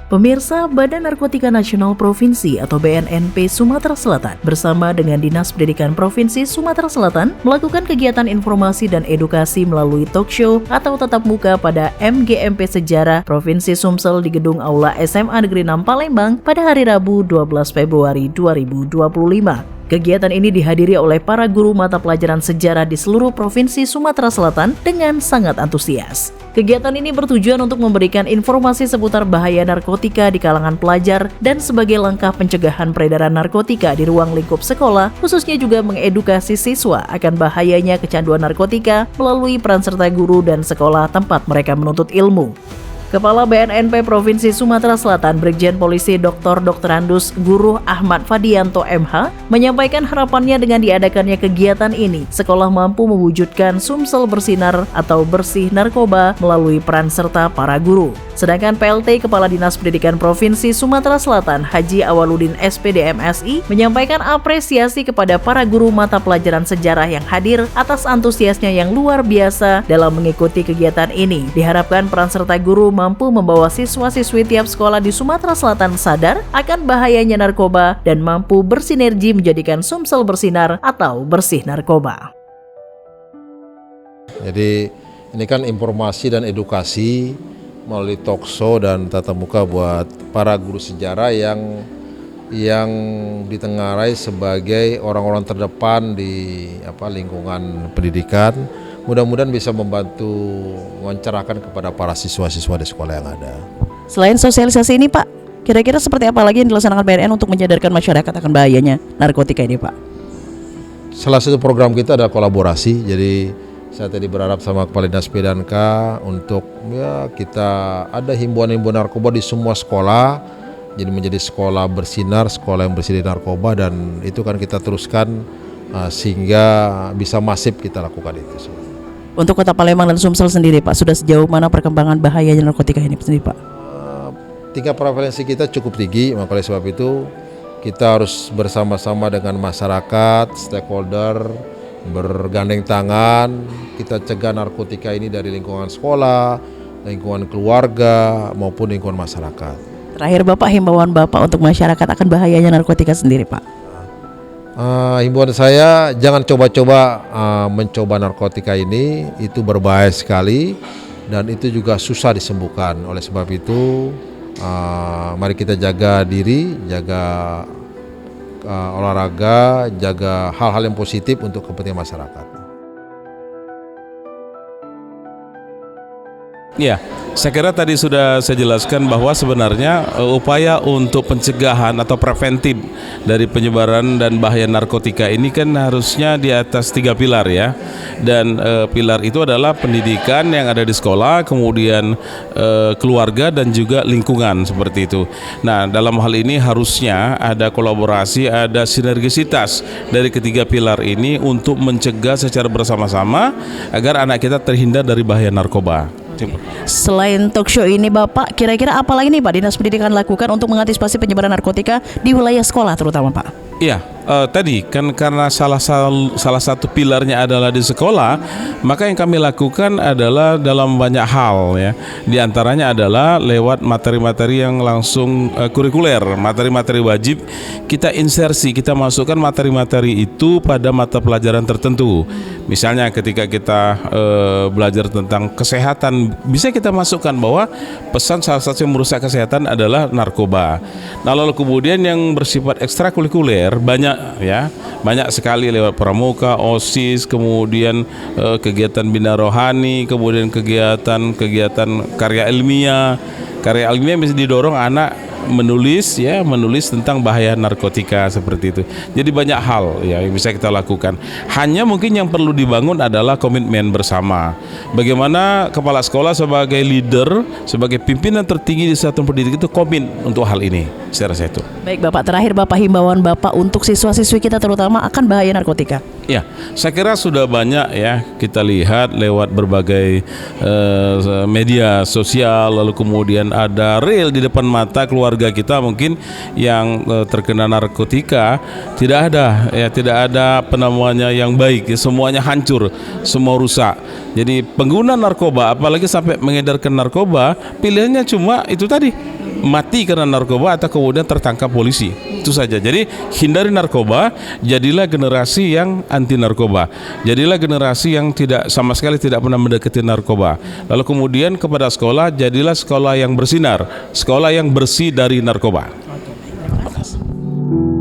Pemirsa, Badan Narkotika Nasional Provinsi atau BNNP Sumatera Selatan bersama dengan Dinas Pendidikan Provinsi Sumatera Selatan melakukan kegiatan informasi dan edukasi melalui talk show atau tatap muka pada MGMP Sejarah Provinsi Sumsel di Gedung Aula SMA Negeri 6 Palembang pada hari Rabu 12 Februari 2025. Kegiatan ini dihadiri oleh para guru mata pelajaran sejarah di seluruh Provinsi Sumatera Selatan dengan sangat antusias. Kegiatan ini bertujuan untuk memberikan informasi seputar bahaya narkotika di kalangan pelajar dan sebagai langkah pencegahan peredaran narkotika di ruang lingkup sekolah, khususnya juga mengedukasi siswa akan bahayanya kecanduan narkotika melalui peran serta guru dan sekolah tempat mereka menuntut ilmu. Kepala BNNP Provinsi Sumatera Selatan Brigjen Polisi Dr. Andus Guru Ahmad Fadianto MH menyampaikan harapannya dengan diadakannya kegiatan ini, sekolah mampu mewujudkan Sumsel bersinar atau bersih narkoba melalui peran serta para guru. Sedangkan PLT Kepala Dinas Pendidikan Provinsi Sumatera Selatan Haji Awaludin SPD MSI menyampaikan apresiasi kepada para guru mata pelajaran sejarah yang hadir atas antusiasnya yang luar biasa dalam mengikuti kegiatan ini. Diharapkan peran serta guru mampu membawa siswa-siswi tiap sekolah di Sumatera Selatan sadar akan bahayanya narkoba dan mampu bersinergi menjadikan Sumsel bersinar atau bersih narkoba. Jadi ini kan informasi dan edukasi melalui talk show dan tatap muka buat para guru sejarah yang ditengarai sebagai orang-orang terdepan di lingkungan pendidikan. Mudah-mudahan bisa membantu mencerahkan kepada para siswa-siswa di sekolah yang ada. Selain sosialisasi ini, Pak, kira-kira seperti apa lagi yang dilaksanakan BNN untuk menyadarkan masyarakat akan bahayanya narkotika ini, Pak? Salah satu program kita adalah kolaborasi. Jadi saya tadi berharap sama Kepala Dinas PDNK untuk kita ada himbauan-himbauan narkoba di semua sekolah. Jadi menjadi sekolah bersinar, sekolah yang bersih dari narkoba, dan itu kan kita teruskan sehingga bisa masif kita lakukan itu. Untuk Kota Palembang dan Sumsel sendiri, Pak, sudah sejauh mana perkembangan bahayanya narkotika ini sendiri, Pak? Tingkat prevalensi kita cukup tinggi, maka oleh sebab itu kita harus bersama-sama dengan masyarakat, stakeholder, bergandeng tangan, kita cegah narkotika ini dari lingkungan sekolah, lingkungan keluarga, maupun lingkungan masyarakat. Terakhir, Bapak, himbauan Bapak untuk masyarakat akan bahayanya narkotika sendiri, Pak? Himbauan saya, jangan coba-coba mencoba narkotika ini, itu berbahaya sekali dan itu juga susah disembuhkan. Oleh sebab itu, mari kita jaga diri, jaga olahraga, jaga hal-hal yang positif untuk kepentingan masyarakat. Ya, saya kira tadi sudah saya jelaskan bahwa sebenarnya upaya untuk pencegahan atau preventif dari penyebaran dan bahaya narkotika ini kan harusnya di atas 3 pilar ya. Dan pilar itu adalah pendidikan yang ada di sekolah, kemudian keluarga dan juga lingkungan seperti itu. Nah, dalam hal ini harusnya ada kolaborasi, ada sinergisitas dari ketiga pilar ini untuk mencegah secara bersama-sama agar anak kita terhindar dari bahaya narkoba. Selain talk show ini, Bapak, kira-kira apa lagi nih, Pak, Dinas Pendidikan lakukan untuk mengantisipasi penyebaran narkotika di wilayah sekolah terutama, Pak? Iya, tadi kan karena salah satu pilarnya adalah di sekolah, maka yang kami lakukan adalah dalam banyak hal ya. Di antaranya adalah lewat materi-materi yang langsung kurikuler, materi-materi wajib kita insersi, kita masukkan materi-materi itu pada mata pelajaran tertentu. Misalnya ketika kita belajar tentang kesehatan, bisa kita masukkan bahwa pesan salah satu yang merusak kesehatan adalah narkoba. Nah, lalu kemudian yang bersifat ekstrakurikuler banyak sekali lewat pramuka, OSIS, kemudian kegiatan bina rohani, kemudian kegiatan karya ilmiah bisa didorong anak menulis tentang bahaya narkotika seperti itu. Jadi banyak hal yang bisa kita lakukan. Hanya mungkin yang perlu dibangun adalah komitmen bersama. Bagaimana kepala sekolah sebagai leader, sebagai pimpinan tertinggi di satuan pendidikan itu komit untuk hal ini. Saya rasa itu. Baik, Bapak, terakhir Bapak, himbauan Bapak untuk siswa-siswi kita terutama akan bahaya narkotika. Ya, saya kira sudah banyak ya kita lihat lewat berbagai media sosial, lalu kemudian ada real di depan mata keluarga kita mungkin yang terkena narkotika, tidak ada penamanya yang baik, semuanya hancur, semua rusak. Jadi pengguna narkoba, apalagi sampai mengedarkan narkoba, pilihannya cuma itu tadi, mati karena narkoba atau kemudian tertangkap polisi. Itu saja. Jadi hindari narkoba, jadilah generasi yang anti narkoba. Jadilah generasi yang tidak sama sekali tidak pernah mendekati narkoba. Lalu kemudian kepada sekolah, jadilah sekolah yang bersinar, sekolah yang bersih dari narkoba. Oke, terima kasih.